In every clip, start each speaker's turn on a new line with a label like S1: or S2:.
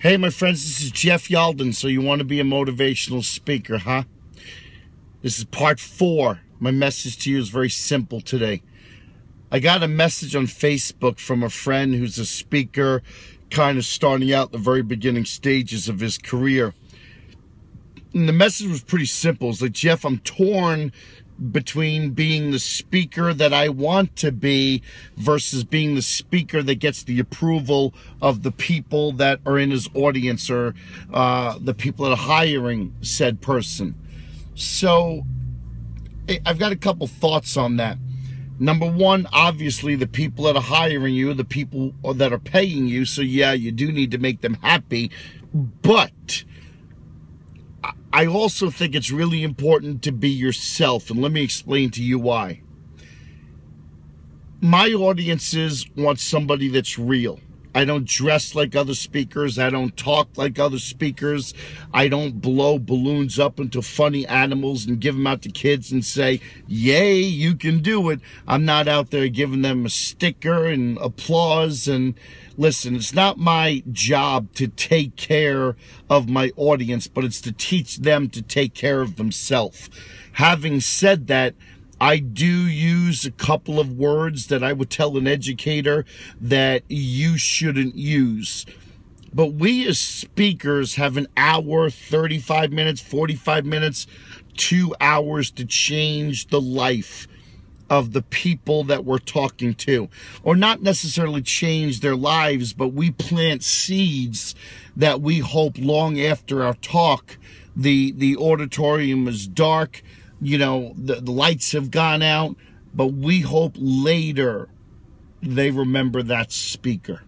S1: Hey, my friends, this is Jeff Yalden. So you want to be a motivational speaker, huh? This is part 4. My message to you is very simple today. I got a message on Facebook from a friend who's a speaker, kind of starting out the very beginning stages of his career. And the message was pretty simple. It's like, Jeff, I'm torn between being the speaker that I want to be versus being the speaker that gets the approval of the people that are in his audience or the people that are hiring said person. So I've got a couple thoughts on that. Number one, obviously the people that are hiring you, the people that are paying you, so yeah, you do need to make them happy, but I also think it's really important to be yourself, and let me explain to you why. My audiences want somebody that's real. I don't dress like other speakers. I don't talk like other speakers. I don't blow balloons up into funny animals and give them out to kids and say, yay, you can do it. I'm not out there giving them a sticker and applause. And listen, it's not my job to take care of my audience, but it's to teach them to take care of themselves. Having said that, I do use a couple of words that I would tell an educator that you shouldn't use. But we as speakers have an hour, 35 minutes, 45 minutes, 2 hours to change the life of the people that we're talking to. Or not necessarily change their lives, but we plant seeds that we hope long after our talk, the auditorium is dark, you know, the lights have gone out, but we hope later they remember that speaker.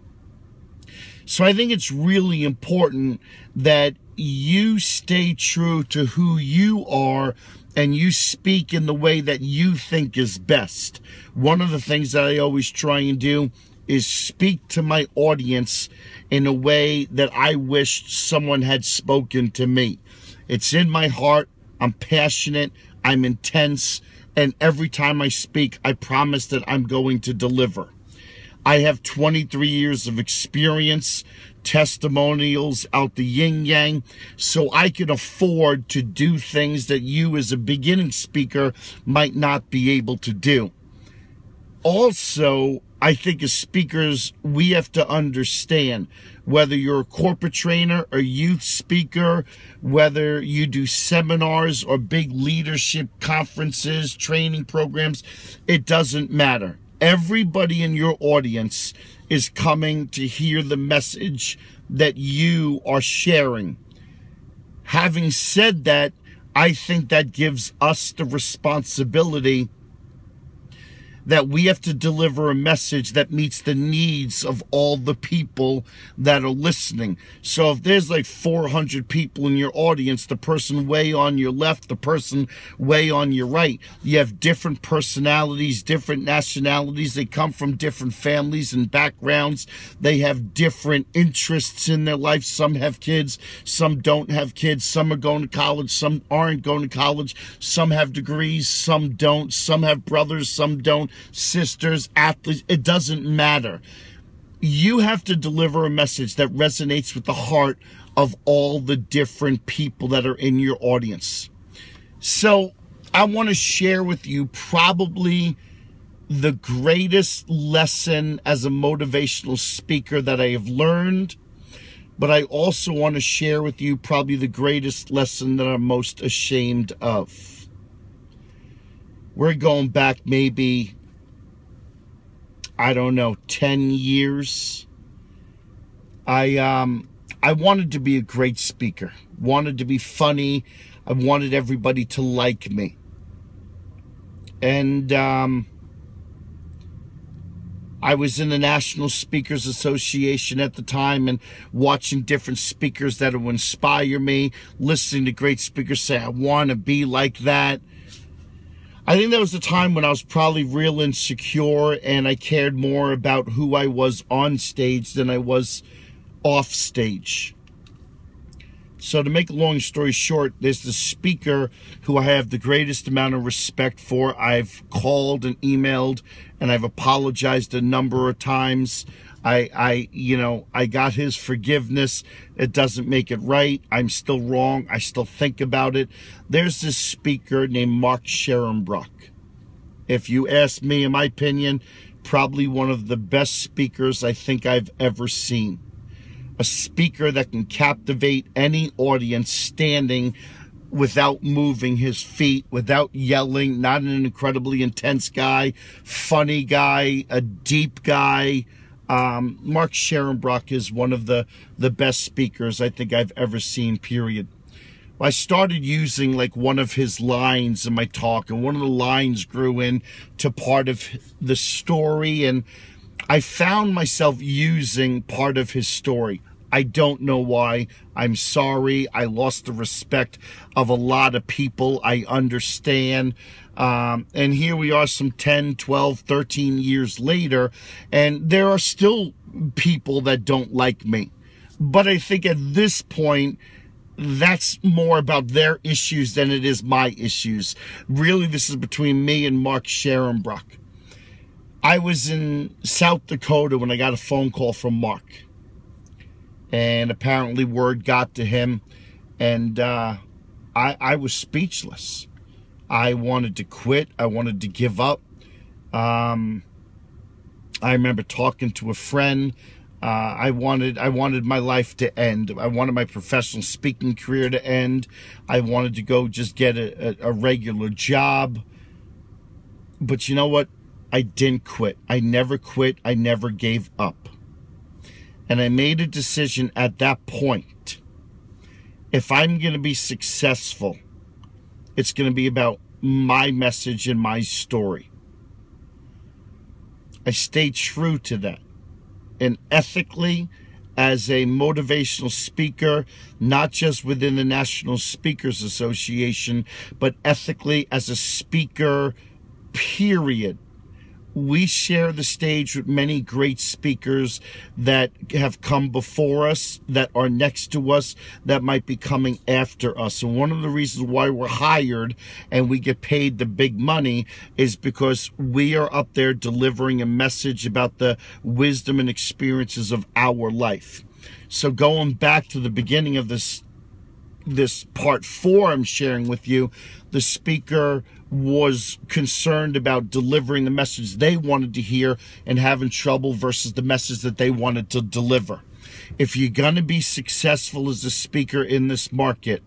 S1: So I think it's really important that you stay true to who you are and you speak in the way that you think is best. One of the things that I always try and do is speak to my audience in a way that I wished someone had spoken to me. It's in my heart. I'm passionate. I'm intense, and every time I speak, I promise that I'm going to deliver. I have 23 years of experience, testimonials out the yin-yang, so I can afford to do things that you as a beginning speaker might not be able to do. Also, I think as speakers, we have to understand whether you're a corporate trainer, a youth speaker, whether you do seminars or big leadership conferences, training programs, it doesn't matter. Everybody in your audience is coming to hear the message that you are sharing. Having said that, I think that gives us the responsibility that we have to deliver a message that meets the needs of all the people that are listening. So if there's like 400 people in your audience, the person way on your left, the person way on your right, you have different personalities, different nationalities. They come from different families and backgrounds. They have different interests in their life. Some have kids, some don't have kids. Some are going to college, some aren't going to college. Some have degrees, some don't. Some have brothers, some don't. Sisters, athletes, it doesn't matter. You have to deliver a message that resonates with the heart of all the different people that are in your audience. So I want to share with you probably the greatest lesson as a motivational speaker that I have learned, but I also want to share with you probably the greatest lesson that I'm most ashamed of. We're going back maybe, I don't know, 10 years. I wanted to be a great speaker, wanted to be funny. I wanted everybody to like me. And I was in the National Speakers Association at the time and watching different speakers that would inspire me, listening to great speakers say, I want to be like that. I think that was the time when I was probably real insecure and I cared more about who I was on stage than I was off stage. So to make a long story short, there's the speaker who I have the greatest amount of respect for. I've called and emailed and I've apologized a number of times. I got his forgiveness. It doesn't make it right. I'm still wrong. I still think about it. There's this speaker named Mark Scherenbrock. If you ask me, in my opinion, probably one of the best speakers I think I've ever seen. A speaker that can captivate any audience standing without moving his feet, without yelling, not an incredibly intense guy, funny guy, a deep guy. Mark Scherenbrock is one of the best speakers I think I've ever seen, period. I started using like one of his lines in my talk, and one of the lines grew into part of the story, and I found myself using part of his story. I don't know why. I'm sorry. I lost the respect of a lot of people. I understand. And here we are some 10, 12, 13 years later, and there are still people that don't like me. But I think at this point, that's more about their issues than it is my issues. Really, this is between me and Mark Scherenbrock. I was in South Dakota when I got a phone call from Mark. And apparently word got to him, and I was speechless. I wanted to quit. I wanted to give up. I remember talking to a friend. I wanted my life to end. I wanted my professional speaking career to end. I wanted to go just get a regular job. But you know what? I didn't quit. I never quit. I never gave up. And I made a decision at that point. If I'm going to be successful, it's going to be about my message and my story. I stayed true to that. And ethically, as a motivational speaker, not just within the National Speakers Association, but ethically as a speaker, period. We share the stage with many great speakers that have come before us, that are next to us, that might be coming after us. And one of the reasons why we're hired and we get paid the big money is because we are up there delivering a message about the wisdom and experiences of our life. So going back to the beginning of this part 4 I'm sharing with you, the speaker was concerned about delivering the message they wanted to hear and having trouble versus the message that they wanted to deliver. If you're going to be successful as a speaker in this market,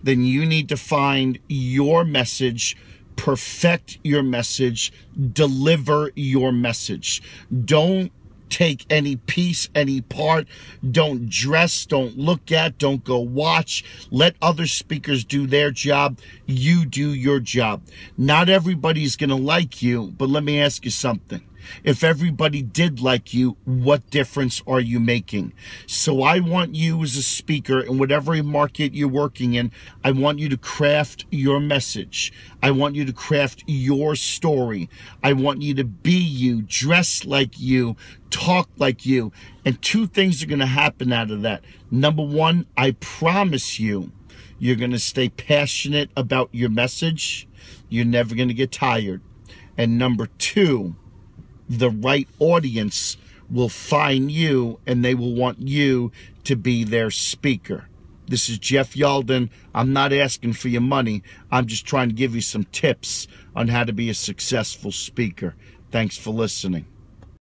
S1: then you need to find your message, perfect your message, deliver your message. Don't take any piece, any part. Don't dress, don't look at, don't go watch. Let other speakers do their job. You do your job. Not everybody's going to like you, but let me ask you something. If everybody did like you, what difference are you making? So I want you as a speaker in whatever market you're working in, I want you to craft your message. I want you to craft your story. I want you to be you, dress like you, talk like you. And 2 things are going to happen out of that. Number 1, I promise you, you're going to stay passionate about your message. You're never going to get tired. And number 2, the right audience will find you and they will want you to be their speaker. This is Jeff Yalden. I'm not asking for your money. I'm just trying to give you some tips on how to be a successful speaker. Thanks for listening.